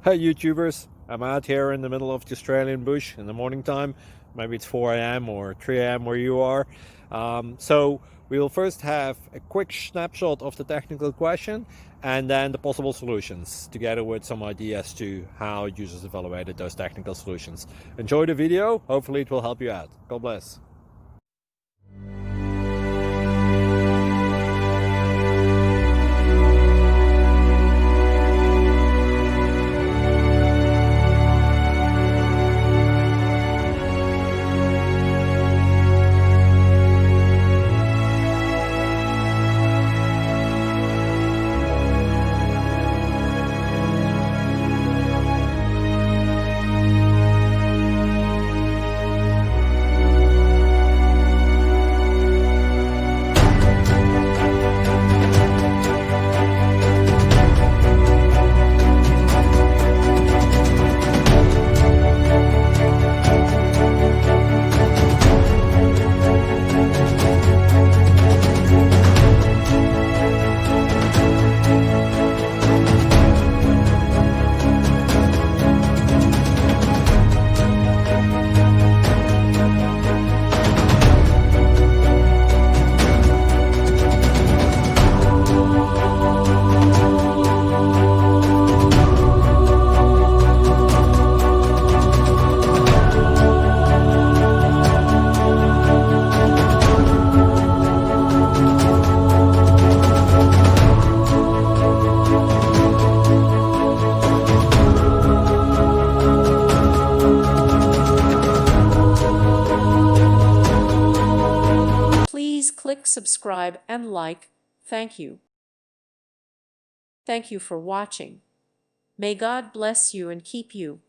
Hey YouTubers, I'm out here in the middle of the Australian bush in the morning time. Maybe it's 4 a.m. or 3 a.m. where you are. So we will first have a quick snapshot of the technical question and then the possible solutions, together with some ideas to how users evaluated those technical solutions. Enjoy the video, hopefully it will help you out. God bless. Please click subscribe and like. Thank you. Thank you for watching. May God bless you and keep you.